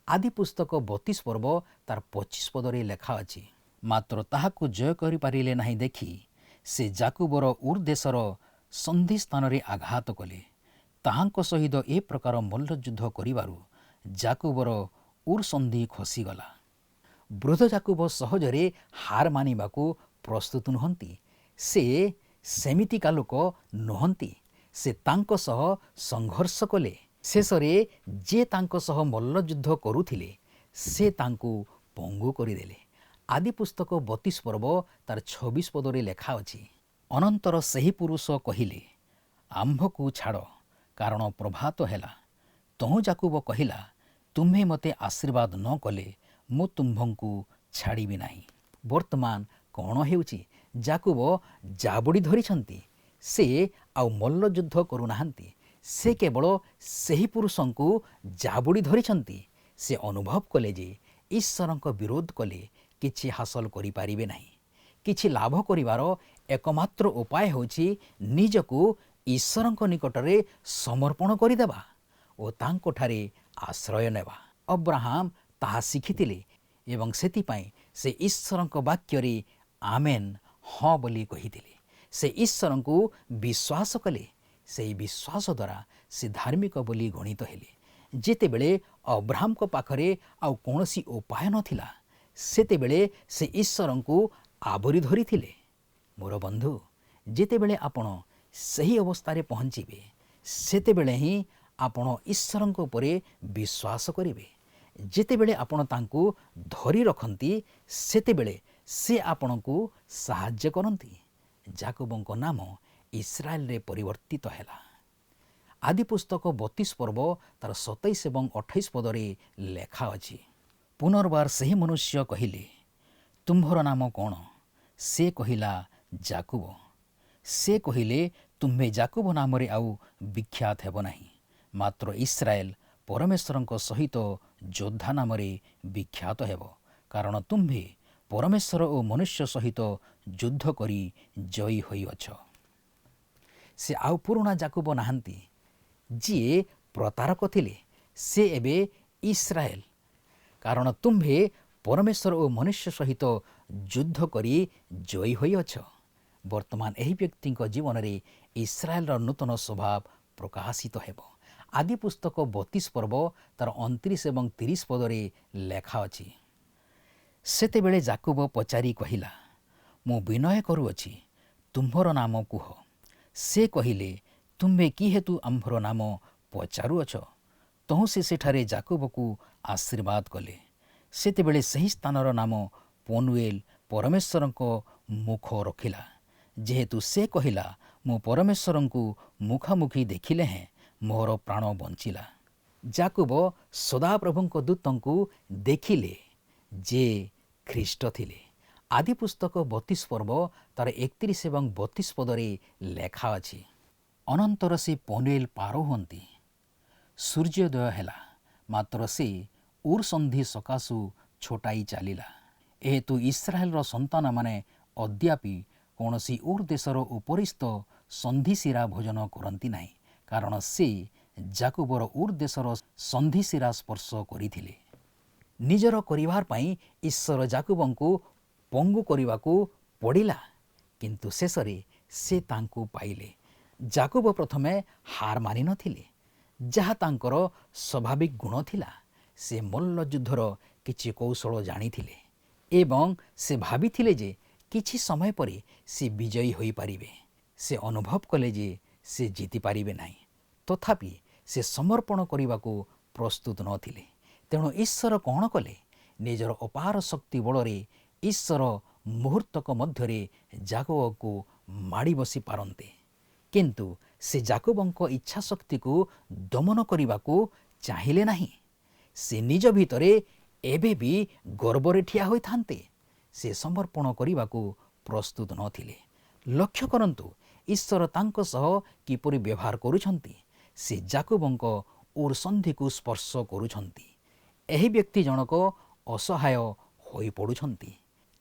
S2: ଆଦି ପୁସ୍ତକ 32 ପର୍ବ ତାର 25 ପଦରେ ଲେଖା ଅଛି, ମାତ୍ର ତାହାକୁ ଜୟ କରିପାରିଲେ ନାହିଁ ଦେଖି ସେ ଯାକୁବର ଉର୍ ଦେଶର ସନ୍ଧି ସ୍ଥାନରେ ଆଘାତ କଲେ। ତାହାଙ୍କ ସହିତ ଏ ପ୍ରକାର ମଲ୍ଲଯୁଦ୍ଧ କରିବାରୁ ଯାକୁବର ଉର୍ ସନ୍ଧି ଖସିଗଲା। ବୃଦ୍ଧ ଯାକୁବ ସହଜରେ ହାର ମାନିବାକୁ ପ୍ରସ୍ତୁତ ନୁହନ୍ତି। ସେ ସେମିତିକା ଲୋକ ନୁହନ୍ତି। ସେ ତାଙ୍କ ସହ ସଂଘର୍ଷ କଲେ। ଶେଷରେ ଯିଏ ତାଙ୍କ ସହ ମଲ୍ଲଯୁଦ୍ଧ କରୁଥିଲେ ସେ ତାଙ୍କୁ ପଙ୍ଗୁ କରିଦେଲେ। ଆଦି ପୁସ୍ତକ 32 ପର୍ବ ତାର 26 ପଦରେ ଲେଖା ଅଛି, ଅନନ୍ତର ସେହି ପୁରୁଷ କହିଲେ, ଆମ୍ଭକୁ ଛାଡ଼, କାରଣ ପ୍ରଭାତ ହେଲା। ତହୁଁ ଯାକୁବ କହିଲା, ତୁମ୍ଭେ ମୋତେ ଆଶୀର୍ବାଦ ନ କଲେ ମୁଁ ତୁମ୍ଭଙ୍କୁ ଛାଡ଼ିବି ନାହିଁ। ବର୍ତ୍ତମାନ କ'ଣ ହେଉଛି? ଯାକୁବ ଜାବୁଡ଼ି ଧରିଛନ୍ତି। ସେ ଆଉ ମଲ୍ଲଯୁଦ୍ଧ କରୁନାହାନ୍ତି। ସେ କେବଳ ସେହି ପୁରୁଷଙ୍କୁ ଜାବୁଡ଼ି ଧରିଛନ୍ତି। ସେ ଅନୁଭବ କଲେ ଯେ ଈଶ୍ୱରଙ୍କ ବିରୋଧ କଲେ କିଛି ହାସଲ କରିପାରିବେ ନାହିଁ। କିଛି ଲାଭ କରିବାର ଏକମାତ୍ର ଉପାୟ ହେଉଛି ନିଜକୁ ଈଶ୍ୱରଙ୍କ ନିକଟରେ ସମର୍ପଣ କରିଦେବା ଓ ତାଙ୍କଠାରେ ଆଶ୍ରୟ ନେବା। ଅବ୍ରାହମ ତାହା ଶିଖିଥିଲେ ଏବଂ ସେଥିପାଇଁ ସେ ଈଶ୍ୱରଙ୍କ ବାକ୍ୟରେ ଆମେନ୍, ହଁ ବୋଲି କହିଥିଲେ। ସେ ଈଶ୍ୱରଙ୍କୁ ବିଶ୍ୱାସ କଲେ। ସେହି ବିଶ୍ୱାସ ଦ୍ୱାରା ସେ ଧାର୍ମିକ ବୋଲି ଗଣିତ ହେଲେ। ଯେତେବେଳେ ଅବ୍ରାହମଙ୍କ ପାଖରେ ଆଉ କୌଣସି ଉପାୟ ନଥିଲା, ସେତେବେଳେ ସେ ଈଶ୍ୱରଙ୍କୁ ଆବୋରି ଧରିଥିଲେ। ମୋର ବନ୍ଧୁ, ଯେତେବେଳେ ଆପଣ ସେହି ଅବସ୍ଥାରେ ପହଞ୍ଚିବେ, ସେତେବେଳେ ହିଁ ଆପଣ ଈଶ୍ୱରଙ୍କ ଉପରେ ବିଶ୍ୱାସ କରିବେ। ଯେତେବେଳେ ଆପଣ ତାଙ୍କୁ ଧରି ରଖନ୍ତି, ସେତେବେଳେ ସେ ଆପଣଙ୍କୁ ସାହାଯ୍ୟ କରନ୍ତି। ଯାକୁବଙ୍କ ନାମ ଇସ୍ରାଏଲରେ ପରିବର୍ତ୍ତିତ ହେଲା। ଆଦି ପୁସ୍ତକ 32 ପର୍ବ ତାର 27 ଏବଂ 28 ପଦରେ ଲେଖା ଅଛି, ପୁନର୍ବାର ସେହି ମନୁଷ୍ୟ କହିଲେ, ତୁମ୍ଭର ନାମ କ'ଣ? ସେ କହିଲା, ଯାକୁବ। ସେ କହିଲେ, ତୁମ୍ଭେ ଯାକୁବ ନାମରେ ଆଉ ବିଖ୍ୟାତ ହେବ ନାହିଁ, ମାତ୍ର ଇସ୍ରାଏଲ ପରମେଶ୍ୱରଙ୍କ ସହିତ ଯୋଦ୍ଧା ନାମରେ ବିଖ୍ୟାତ ହେବ, କାରଣ ତୁମ୍ଭେ ପରମେଶ୍ୱର ଓ ମନୁଷ୍ୟ ସହିତ ଯୁଦ୍ଧ କରି ଜୟୀ ହୋଇଅଛ। ସେ ଆଉ ପୁରୁଣା ଯାକୁବ ନାହାନ୍ତି, ଯିଏ ପ୍ରତାରକ ଥିଲେ। ସେ ଏବେ ଇସ୍ରାଏଲ, କାରଣ ତୁମ୍ଭେ ପରମେଶ୍ୱର ଓ ମନୁଷ୍ୟ ସହିତ ଯୁଦ୍ଧ କରି ଜୟୀ ହୋଇଅଛ। ବର୍ତ୍ତମାନ ଏହି ବ୍ୟକ୍ତିଙ୍କ ଜୀବନରେ ଇସ୍ରାଏଲର ନୂତନ ସ୍ୱଭାବ ପ୍ରକାଶିତ ହେବ। ଆଦି ପୁସ୍ତକ 32 ପର୍ବ ତାର 29 ଏବଂ 30 ପଦରେ ଲେଖା ଅଛି, ସେତେବେଳେ ଯାକୁବ ପଚାରି କହିଲା, ମୁଁ ବିନୟ କରୁଅଛି, ତୁମ୍ଭର ନାମ କୁହ। ସେ କହିଲେ, ତୁମ୍ଭେ କି ହେତୁ ଆମ୍ଭର ନାମ ପଚାରୁଅଛ? ତହୁଁ ସେ ସେଠାରେ ଯାକୁବକୁ ଆଶୀର୍ବାଦ କଲେ। ସେତେବେଳେ ସେହି ସ୍ଥାନର ନାମ ପନୁଏଲ, ପରମେଶ୍ୱରଙ୍କ ମୁଖ ରଖିଲା, ଯେହେତୁ ସେ କହିଲା, ମୁଁ ପରମେଶ୍ୱରଙ୍କୁ ମୁଖାମୁଖି ଦେଖିଲେ ହେଁ ମୋର ପ୍ରାଣ ବଞ୍ଚିଲା। ଯାକୁବ ସଦାପ୍ରଭୁଙ୍କ ଦୂତଙ୍କୁ ଦେଖିଲେ ଯେ ଖ୍ରୀଷ୍ଟ ଥିଲେ। ଆଦି ପୁସ୍ତକ 32 ପର୍ବ ତାର 31 ଏବଂ 32 ପଦରେ ଲେଖା ଅଛି, ଅନନ୍ତର ସେ ପନୁଏଲ ପାର ହୁଅନ୍ତି। ସୂର୍ଯ୍ୟୋଦୟ ହେଲା, ମାତ୍ର ସେ ଉର୍ ସନ୍ଧି ସକାଶୁ ଛୋଟାଇ ଚାଲିଲା। ଏହେତୁ ଇସ୍ରାଏଲର ସନ୍ତାନମାନେ ଅଦ୍ୟାପି କୌଣସି ଉର୍ ଦେଶର ଉପରିସ୍ଥ ସନ୍ଧିଶିରା ଭୋଜନ କରନ୍ତି ନାହିଁ, କାରଣ ସେ ଯାକୁବର ଉର୍ ଦେଶର ସନ୍ଧିଶିରା ସ୍ପର୍ଶ କରିଥିଲେ। ନିଜର କରିବାର ପାଇଁ ଈଶ୍ୱର ଯାକୁବଙ୍କୁ ପଙ୍ଗୁ କରିବାକୁ ପଡ଼ିଲା, କିନ୍ତୁ ଶେଷରେ ସେ ତାଙ୍କୁ ପାଇଲେ। ଯାକୁବ ପ୍ରଥମେ ହାର ମାନିନଥିଲେ, ଯାହା ତାଙ୍କର ସ୍ୱାଭାବିକ ଗୁଣ ଥିଲା। ସେ ମଲ୍ଲଯୁଦ୍ଧର କିଛି କୌଶଳ ଜାଣିଥିଲେ ଏବଂ ସେ ଭାବିଥିଲେ ଯେ କିଛି ସମୟ ପରେ ସେ ବିଜୟୀ ହୋଇପାରିବେ। ସେ ଅନୁଭବ କଲେ ଯେ ସେ ଜିତିପାରିବେ ନାହିଁ, ତଥାପି ସେ ସମର୍ପଣ କରିବାକୁ ପ୍ରସ୍ତୁତ ନଥିଲେ। ତେଣୁ ଈଶ୍ୱର କ'ଣ କଲେ? ନିଜର ଅପାର ଶକ୍ତି ବଳରେ ଈଶ୍ୱର ମୁହୂର୍ତ୍ତକ ମଧ୍ୟରେ ଯାକୁବକୁ ମାଡ଼ି ବସି ପାରନ୍ତେ, କିନ୍ତୁ ସେ ଯାକୁବଙ୍କ ଇଚ୍ଛା ଶକ୍ତିକୁ ଦମନ କରିବାକୁ ଚାହିଁଲେ ନାହିଁ। ସେ ନିଜ ଭିତରେ ଏବେ ବି ଗର୍ବରେ ଠିଆ ହୋଇଥାନ୍ତେ। ସେ ସମର୍ପଣ କରିବାକୁ ପ୍ରସ୍ତୁତ ନଥିଲେ। ଲକ୍ଷ୍ୟ କରନ୍ତୁ ଈଶ୍ୱର ତାଙ୍କ ସହ କିପରି ବ୍ୟବହାର କରୁଛନ୍ତି। ସେ ଯାକୁବଙ୍କ ଉର୍ ସନ୍ଧିକୁ ସ୍ପର୍ଶ କରୁଛନ୍ତି। ଏହି ବ୍ୟକ୍ତି ଜଣକ ଅସହାୟ ହୋଇପଡ଼ୁଛନ୍ତି,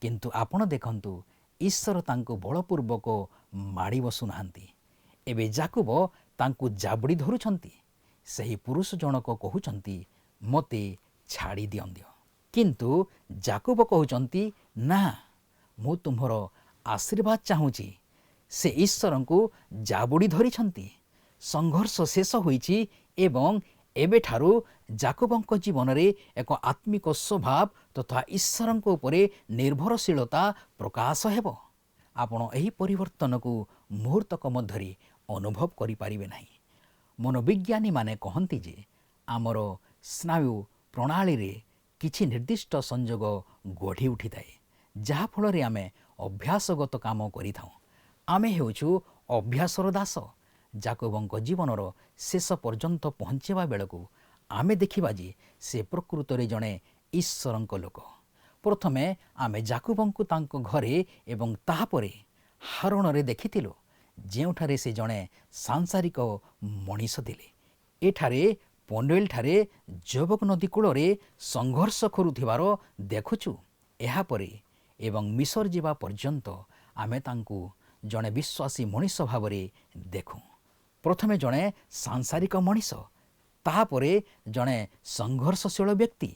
S2: କିନ୍ତୁ ଆପଣ ଦେଖନ୍ତୁ ଈଶ୍ୱର ତାଙ୍କୁ ବଳପୂର୍ବକ ମାଡ଼ି ବସୁନାହାନ୍ତି। ଏବେ ଯାକୁବ ତାଙ୍କୁ ଜାବୁଡ଼ି ଧରୁଛନ୍ତି। ସେହି ପୁରୁଷ ଜଣକ କହୁଛନ୍ତି, ମୋତେ ଛାଡ଼ି ଦିଅନ୍ତୁ। କିନ୍ତୁ ଯାକୁବ କହୁଛନ୍ତି, ନା, ମୁଁ ତୁମର ଆଶୀର୍ବାଦ ଚାହୁଁଛି। ସେ ଈଶ୍ୱରଙ୍କୁ ଜାବୁଡ଼ି ଧରିଛନ୍ତି। ସଂଘର୍ଷ ଶେଷ ହୋଇଛି ଏବଂ ଏବେଠାରୁ ଯାକୁବଙ୍କ ଜୀବନରେ ଏକ ଆତ୍ମିକ ସ୍ୱଭାବ ତଥା ଈଶ୍ୱରଙ୍କ ଉପରେ ନିର୍ଭରଶୀଳତା ପ୍ରକାଶ ହେବ। ଆପଣ ଏହି ପରିବର୍ତ୍ତନକୁ ମୁହୂର୍ତ୍ତକ ମଧ୍ୟରେ ଅନୁଭବ କରିପାରିବେ ନାହିଁ। ମନୋବିଜ୍ଞାନୀମାନେ କହନ୍ତି ଯେ ଆମର ସ୍ନାୟୁ ପ୍ରଣାଳୀରେ କିଛି ନିର୍ଦ୍ଦିଷ୍ଟ ସଂଯୋଗ ଗଢ଼ି ଉଠିଥାଏ, ଯାହାଫଳରେ ଆମେ ଅଭ୍ୟାସଗତ କାମ କରିଥାଉ। ଆମେ ହେଉଛୁ ଅଭ୍ୟାସର ଦାସ। ଯାକୁବଙ୍କ ଜୀବନର ଶେଷ ପର୍ଯ୍ୟନ୍ତ ପହଞ୍ଚିବା ବେଳକୁ ଆମେ ଦେଖିବା ଯେ ସେ ପ୍ରକୃତରେ ଜଣେ ଈଶ୍ୱରଙ୍କ ଲୋକ। ପ୍ରଥମେ ଆମେ ଯାକୁବଙ୍କୁ ତାଙ୍କ ଘରେ ଏବଂ ତାହାପରେ ହାରଣରେ ଦେଖିଥିଲୁ, ଯେଉଁଠାରେ ସେ ଜଣେ ସାଂସାରିକ ମଣିଷ ଥିଲେ। ଏଠାରେ ପନୁଏଲଠାରେ ଜବୋକ ନଦୀ କୂଳରେ ସଂଘର୍ଷ କରୁଥିବାର ଦେଖୁଛୁ। ଏହାପରେ ଏବଂ ମିଶର ଯିବା ପର୍ଯ୍ୟନ୍ତ ଆମେ ତାଙ୍କୁ ଜଣେ ବିଶ୍ୱାସୀ ମଣିଷ ଭାବରେ ଦେଖୁ। ପ୍ରଥମେ ଜଣେ ସାଂସାରିକ ମଣିଷ, ତାହାପରେ ଜଣେ ସଂଘର୍ଷଶୀଳ ବ୍ୟକ୍ତି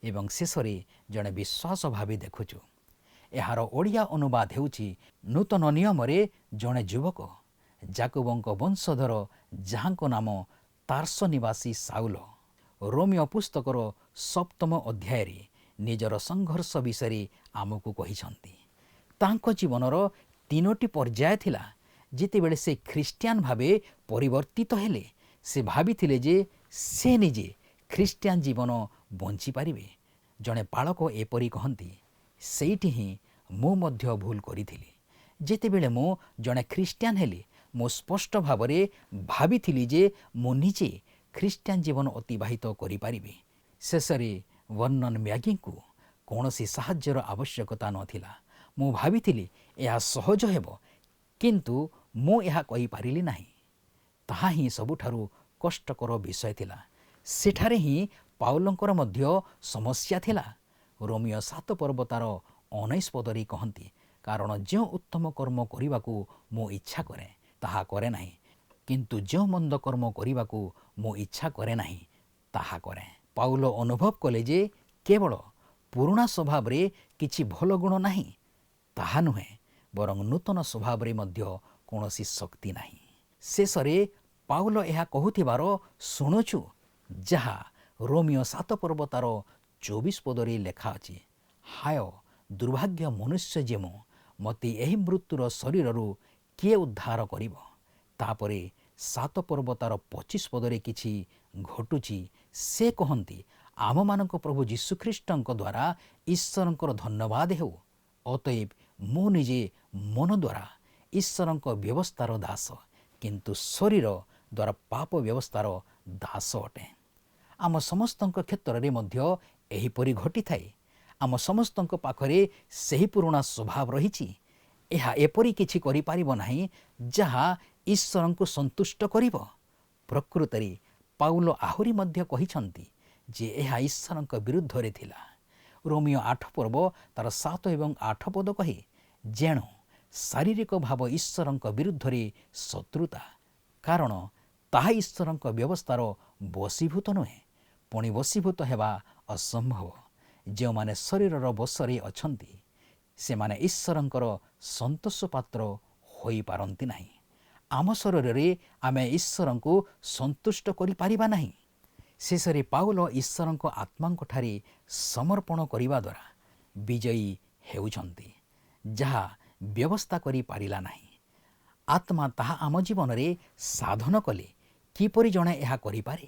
S2: ଏବଂ ଶେଷରେ ଜଣେ ବିଶ୍ୱାସ ଭାବେ ଦେଖୁଛୁ। ଏହାର ଓଡ଼ିଆ ଅନୁବାଦ ହେଉଛି ନୂତନ ନିୟମରେ ଜଣେ ଯୁବକ, ଯାକୁବଙ୍କ ବଂଶଧର, ଯାହାଙ୍କ ନାମ ତାର୍ସ ନିବାସୀ ସାଉଲ। ରୋମିଓ ପୁସ୍ତକର 7ମ ଅଧ୍ୟାୟରେ ନିଜର ସଂଘର୍ଷ ବିଷୟରେ ଆମକୁ କହିଛନ୍ତି। ତାଙ୍କ ଜୀବନର 3ଟି ପର୍ଯ୍ୟାୟ ଥିଲା। ଯେତେବେଳେ ସେ ଖ୍ରୀଷ୍ଟିଆନ ଭାବେ ପରିବର୍ତ୍ତିତ ହେଲେ, ସେ ଭାବିଥିଲେ ଯେ ସେ ନିଜେ ଖ୍ରୀଷ୍ଟିଆନ ଜୀବନ ବଞ୍ଚିପାରିବେ। ଜଣେ ପାଳକ ଏପରି କହନ୍ତି, ସେଇଠି ହିଁ ମୁଁ ମଧ୍ୟ ଭୁଲ କରିଥିଲି। ଯେତେବେଳେ ମୁଁ ଜଣେ ଖ୍ରୀଷ୍ଟିଆନ ହେଲି, ମୁଁ ସ୍ପଷ୍ଟ ଭାବରେ ଭାବିଥିଲି ଯେ ମୁଁ ନିଜେ ଖ୍ରୀଷ୍ଟିଆନ ଜୀବନ ଅତିବାହିତ କରିପାରିବି। ଶେଷରେ ବର୍ଣ୍ଣନ ମ୍ୟାଗିଙ୍କୁ କୌଣସି ସାହାଯ୍ୟର ଆବଶ୍ୟକତା ନଥିଲା। ମୁଁ ଭାବିଥିଲି ଏହା ସହଜ ହେବ, କିନ୍ତୁ ମୁଁ ଏହା କହିପାରିଲି ନାହିଁ। ତାହା ହିଁ ସବୁଠାରୁ କଷ୍ଟକର ବିଷୟ ଥିଲା। ସେଠାରେ ହିଁ ପାଉଲଙ୍କର ମଧ୍ୟ ସମସ୍ୟା ଥିଲା। ରୋମିଓ 7 ପର୍ବ ତାର 19 ପଦରେ କହନ୍ତି, କାରଣ ଯେଉଁ ଉତ୍ତମ କର୍ମ କରିବାକୁ ମୁଁ ଇଚ୍ଛା କରେ, ତାହା କରେ ନାହିଁ, କିନ୍ତୁ ଯେଉଁ ମନ୍ଦ କର୍ମ କରିବାକୁ ମୁଁ ଇଚ୍ଛା କରେ ନାହିଁ, ତାହା କରେ। ପାଉଲ ଅନୁଭବ କଲେ ଯେ କେବଳ ପୁରୁଣା ସ୍ୱଭାବରେ କିଛି ଭଲ ଗୁଣ ନାହିଁ, ତାହା ନୁହେଁ, ବରଂ ନୂତନ ସ୍ୱଭାବରେ ମଧ୍ୟ କୌଣସି ଶକ୍ତି ନାହିଁ। ଶେଷରେ ପାଉଲ ଏହା କହୁଥିବାର ଶୁଣୁଛୁ, ଯାହା ରୋମିଓ 7 ପର୍ବ ତାର 24 ପଦରେ ଲେଖା ଅଛି, ହାୟ ଦୁର୍ଭାଗ୍ୟ ମନୁଷ୍ୟ ଯେ ମୁଁ, ମୋତେ ଏହି ମୃତ୍ୟୁର ଶରୀରରୁ କିଏ ଉଦ୍ଧାର କରିବ? ତାପରେ 7 ପର୍ବ ତାର 25 ପଦରେ କିଛି ଘଟୁଛି। ସେ କହନ୍ତି, ଆମମାନଙ୍କ ପ୍ରଭୁ ଯୀଶୁଖ୍ରୀଷ୍ଟଙ୍କ ଦ୍ୱାରା ଈଶ୍ୱରଙ୍କର ଧନ୍ୟବାଦ ହେଉ। ଅତଏବ ମୁଁ ନିଜେ ମନ ଦ୍ୱାରା ଈଶ୍ୱରଙ୍କ ବ୍ୟବସ୍ଥାର ଦାସ, କିନ୍ତୁ ଶରୀର ଦ୍ୱାରା ପାପ ବ୍ୟବସ୍ଥାର ଦାସ ଅଟେ। ଆମ ସମସ୍ତଙ୍କ କ୍ଷେତ୍ରରେ ମଧ୍ୟ ଏହିପରି ଘଟିଥାଏ। ଆମ ସମସ୍ତଙ୍କ ପାଖରେ ସେହି ପୁରୁଣା ସ୍ୱଭାବ ରହିଛି। ଏହା ଏପରି କିଛି କରିପାରିବ ନାହିଁ ଯାହା ଈଶ୍ୱରଙ୍କୁ ସନ୍ତୁଷ୍ଟ କରିବ। ପ୍ରକୃତରେ ପାଉଲ ଆହୁରି ମଧ୍ୟ କହିଛନ୍ତି ଯେ ଏହା ଈଶ୍ୱରଙ୍କ ବିରୁଦ୍ଧରେ ଥିଲା। ରୋମିଓ 8 ପର୍ବ ତାର 7 ଏବଂ 8 ପଦ କହେ, ଯେଣୁ ଶାରୀରିକ ଭାବ ଈଶ୍ୱରଙ୍କ ବିରୁଦ୍ଧରେ ଶତ୍ରୁତା, କାରଣ ତାହା ଈଶ୍ୱରଙ୍କ ବ୍ୟବସ୍ଥାର ବଶୀଭୂତ ନୁହେଁ, ପୁଣି ବଶୀଭୂତ ହେବା ଅସମ୍ଭବ। ଯେଉଁମାନେ ଶରୀରର ବଶରେ ଅଛନ୍ତି ସେମାନେ ଈଶ୍ୱରଙ୍କର ସନ୍ତୋଷ ପାତ୍ର ହୋଇପାରନ୍ତି ନାହିଁ। ଆମ ଶରୀରରେ ଆମେ ଈଶ୍ୱରଙ୍କୁ ସନ୍ତୁଷ୍ଟ କରିପାରିବା ନାହିଁ। ଶେଷରେ ପାଉଲ ଈଶ୍ୱରଙ୍କ ଆତ୍ମାଙ୍କଠାରେ ସମର୍ପଣ କରିବା ଦ୍ୱାରା ବିଜୟୀ ହେଉଛନ୍ତି, ଯାହା ବ୍ୟବସ୍ଥା କରିପାରିଲା ନାହିଁ। ଆତ୍ମା ତାହା ଆମ ଜୀବନରେ ସାଧନ କଲେ କିପରି ଜଣେ ଏହା କରିପାରେ?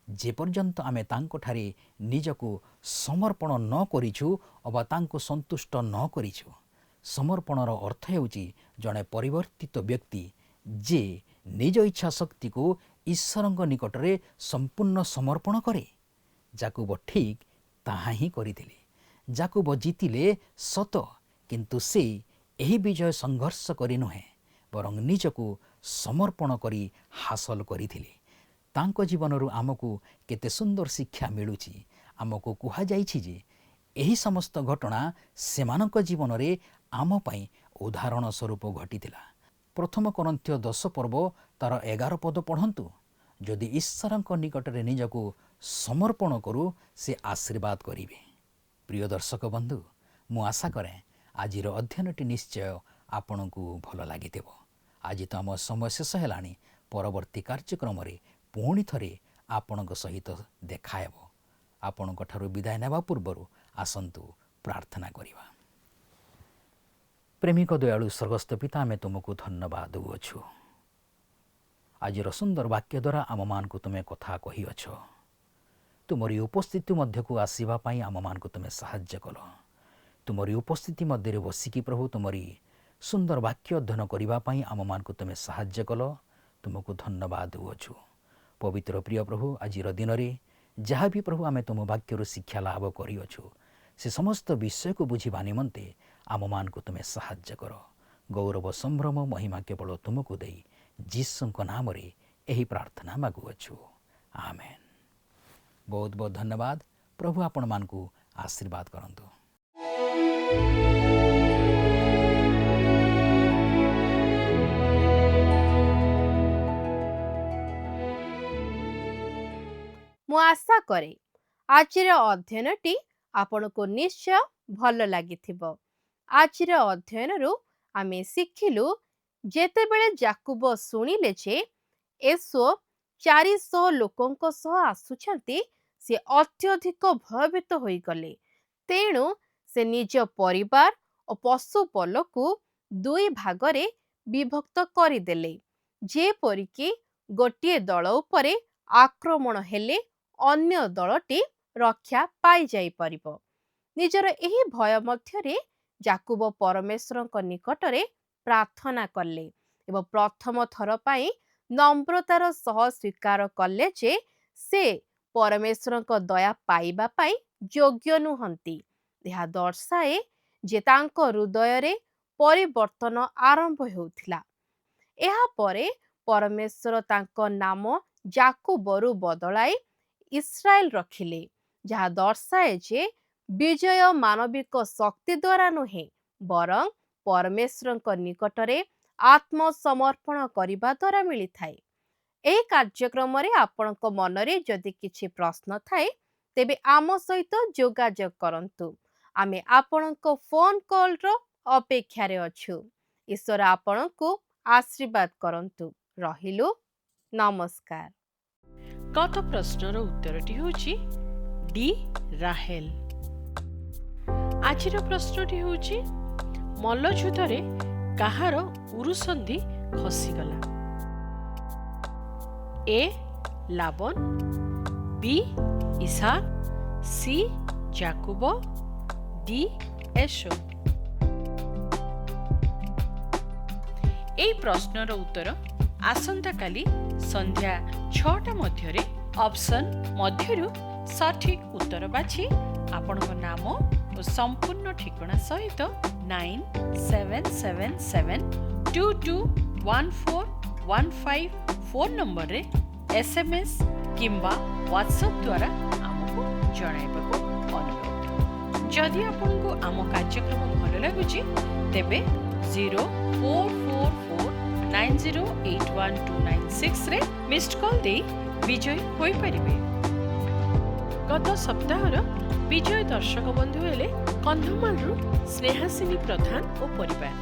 S2: ଯେପର୍ଯ୍ୟନ୍ତ ଆମେ ତାଙ୍କଠାରେ ନିଜକୁ ସମର୍ପଣ ନ କରିଛୁ ଅବା ତାଙ୍କୁ ସନ୍ତୁଷ୍ଟ ନ କରିଛୁ। ସମର୍ପଣର ଅର୍ଥ ହେଉଛି ଜଣେ ପରିବର୍ତ୍ତିତ ବ୍ୟକ୍ତି ଯେ ନିଜ ଇଚ୍ଛା ଶକ୍ତିକୁ ଈଶ୍ୱରଙ୍କ ନିକଟରେ ସମ୍ପୂର୍ଣ୍ଣ ସମର୍ପଣ କରେ। ଯାକୁବ ଠିକ୍ ତାହା ହିଁ କରିଥିଲେ। ଯାକୁବ ଜିତିଲେ ସତ, କିନ୍ତୁ ସେ ଏହି ବିଜୟ ସଂଘର୍ଷ କରି ନୁହେଁ, ବରଂ ନିଜକୁ ସମର୍ପଣ କରି ହାସଲ କରିଥିଲେ। ତାଙ୍କ ଜୀବନରୁ ଆମକୁ କେତେ ସୁନ୍ଦର ଶିକ୍ଷା ମିଳୁଛି। ଆମକୁ କୁହାଯାଇଛି ଯେ ଏହି ସମସ୍ତ ଘଟଣା ସେମାନଙ୍କ ଜୀବନରେ ଆମ ପାଇଁ ଉଦାହରଣ ସ୍ୱରୂପ ଘଟିଥିଲା। ପ୍ରଥମ କରନ୍ଥୀୟ 10 ପର୍ବ ତାର 11 ପଦ ପଢ଼ନ୍ତୁ। ଯଦି ଈଶ୍ୱରଙ୍କ ନିକଟରେ ନିଜକୁ ସମର୍ପଣ କରୁ ସେ ଆଶୀର୍ବାଦ କରିବେ। ପ୍ରିୟ ଦର୍ଶକ ବନ୍ଧୁ, ମୁଁ ଆଶା କରେ ଆଜିର ଅଧ୍ୟୟନଟି ନିଶ୍ଚୟ ଆପଣଙ୍କୁ ଭଲ ଲାଗିଥିବ। ଆଜି ତ ଆମ ସମୟ ଶେଷ ହେଲାଣି। ପରବର୍ତ୍ତୀ କାର୍ଯ୍ୟକ୍ରମରେ ପୁଣି ଥରେ ଆପଣଙ୍କ ସହିତ ଦେଖା ହେବ। ଆପଣଙ୍କ ଠାରୁ ବିଦାୟ ନେବା ପୂର୍ବରୁ ଆସନ୍ତୁ ପ୍ରାର୍ଥନା କରିବା। ପ୍ରେମିକ ଦୟାଳୁ ସ୍ୱର୍ଗସ୍ଥ ପିତା, ଆମେ ତୁମକୁ ଧନ୍ୟବାଦ ଦେଉଅଛୁ। ଆଜିର ସୁନ୍ଦର ବାକ୍ୟ ଦ୍ୱାରା ଆମମାନଙ୍କୁ ତୁମେ କଥା କହିଅଛ। ତୁମରି ଉପସ୍ଥିତି ମଧ୍ୟକୁ ଆସିବା ପାଇଁ ଆମମାନଙ୍କୁ ତୁମେ ସାହାଯ୍ୟ କଲ। ତୁମରି ଉପସ୍ଥିତି ମଧ୍ୟରେ ବସିକି ପ୍ରଭୁ ତୁମରି ସୁନ୍ଦର ବାକ୍ୟ ଅଧ୍ୟୟନ କରିବା ପାଇଁ ଆମମାନଙ୍କୁ ତୁମେ ସାହାଯ୍ୟ କଲ। ତୁମକୁ ଧନ୍ୟବାଦ ଦେଉଅଛୁ। ପବିତ୍ର ପ୍ରିୟ ପ୍ରଭୁ, ଆଜିର ଦିନରେ ଯାହା ବି ପ୍ରଭୁ ଆମେ ତୁମ ବାକ୍ୟରୁ ଶିକ୍ଷା ଲାଭ କରିଅଛୁ, ସେ ସମସ୍ତ ବିଷୟକୁ ବୁଝିବା ନିମନ୍ତେ ଆମମାନଙ୍କୁ ତୁମେ ସାହାଯ୍ୟ କର। ଗୌରବ ସମ୍ଭ୍ରମ ମହିମା କେବଳ ତୁମକୁ ଦେଇ ଯୀଶୁଙ୍କ ନାମରେ ଏହି ପ୍ରାର୍ଥନା ମାଗୁଅଛୁ। ଆମେନ୍। ବହୁତ ବହୁତ ଧନ୍ୟବାଦ। ପ୍ରଭୁ ଆପଣମାନଙ୍କୁ ଆଶୀର୍ବାଦ କରନ୍ତୁ।
S1: ମୁଁ ଆଶା କରେ ଆଜିର ଅଧ୍ୟୟନଟି ଆପଣଙ୍କୁ ନିଶ୍ଚୟ ଭଲ ଲାଗିଥିବ। ଆଜିର ଅଧ୍ୟୟନରୁ ଆମେ ଶିଖିଲୁ, ଯେତେବେଳେ ଯାକୁବ ଶୁଣିଲେ ଯେ ଏସୋ 400 ଲୋକଙ୍କ ସହ ଆସୁଛନ୍ତି, ସେ ଅତ୍ୟଧିକ ଭୟଭୀତ ହୋଇଗଲେ। ତେଣୁ ସେ ନିଜ ପରିବାର ଓ ପଶୁପଲକୁ 2 ଭାଗରେ ବିଭକ୍ତ କରିଦେଲେ, ଯେପରିକି ଗୋଟିଏ ଦଳ ଉପରେ ଆକ୍ରମଣ ହେଲେ ଅନ୍ୟ ଦଳଟି ରକ୍ଷା ପାଇଯାଇପାରିବ। ନିଜର ଏହି ଭୟ ମଧ୍ୟରେ ଯାକୁବ ପରମେଶ୍ୱରଙ୍କ ନିକଟରେ ପ୍ରାର୍ଥନା କଲେ ଏବଂ ପ୍ରଥମ ଥର ପାଇଁ ନମ୍ରତାର ସହ ସ୍ୱୀକାର କଲେ ଯେ ସେ ପରମେଶ୍ୱରଙ୍କ ଦୟା ପାଇବା ପାଇଁ ଯୋଗ୍ୟ ନୁହନ୍ତି। ଏହା ଦର୍ଶାଏ ଯେ ତାଙ୍କ ହୃଦୟରେ ପରିବର୍ତ୍ତନ ଆରମ୍ଭ ହେଉଥିଲା। ଏହାପରେ ପରମେଶ୍ୱର ତାଙ୍କ ନାମ ଯାକୁବରୁ ବଦଳାଇ ଇସ୍ରାଏଲ ରଖିଲେ, ଯାହା ଦର୍ଶାଏ ଯେ ବିଜୟ ମାନବିକ ଶକ୍ତି ଦ୍ୱାରା ନୁହେଁ, ବରଂ ପରମେଶ୍ୱରଙ୍କ ନିକଟରେ ଆତ୍ମସମର୍ପଣ କରିବା ଦ୍ୱାରା ମିଳିଥାଏ। ଏହି କାର୍ଯ୍ୟକ୍ରମରେ ଆପଣଙ୍କ ମନରେ ଯଦି କିଛି ପ୍ରଶ୍ନ ଥାଏ, ତେବେ ଆମ ସହିତ ଯୋଗାଯୋଗ କରନ୍ତୁ। ଆମେ ଆପଣଙ୍କ ଫୋନ୍ କଲ୍ର ଅପେକ୍ଷାରେ ଅଛୁ। ଈଶ୍ୱର ଆପଣଙ୍କୁ ଆଶୀର୍ବାଦ କରନ୍ତୁ। ରହିଲୁ, ନମସ୍କାର।
S3: ଗତ ପ୍ରଶ୍ନର ଉତ୍ତରଟି ହେଉଛି ଡି ରାହେଲ। ଆଜିର ପ୍ରଶ୍ନଟି ହେଉଛି ମଲ୍ଲଯୁଦ୍ଧରେ କାହାର ଉରୁସନ୍ଧି ଖସିଗଲା? ଏ ଲାବନ, ବି ଇସାକ, ସି ଯାକୁବ, ଡି ଏସୋ। ଏହି ପ୍ରଶ୍ନର ଉତ୍ତର ଆସନ୍ତାକାଲି ସନ୍ଧ୍ୟା 6ଟା ମଧ୍ୟରେ ଅପସନ୍ ମଧ୍ୟରୁ ସଠିକ୍ ଉତ୍ତର ବାଛି ଆପଣଙ୍କ ନାମ ଓ ସମ୍ପୂର୍ଣ୍ଣ ଠିକଣା ସହିତ 9777221415 ଫୋନ୍ ନମ୍ବରରେ SMS କିମ୍ବା ହ୍ୱାଟ୍ସଆପ୍ ଦ୍ୱାରା ଆମକୁ ଜଣାଇବାକୁ ଅନୁରୋଧ। ଯଦି ଆପଣଙ୍କୁ ଆମ କାର୍ଯ୍ୟକ୍ରମ ଭଲ ଲାଗୁଛି ତେବେ 044490812996 ମିସ୍ଡ କଲ୍ ଦେଇ ବିଜୟୀ ହୋଇପାରିବେ। ଗତ ସପ୍ତାହର ବିଜୟ ଦର୍ଶକ ବନ୍ଧୁ ହେଲେ କନ୍ଧମାଳରୁ ସ୍ନେହାସିନୀ ପ୍ରଧାନ ଓ ପରିବାର।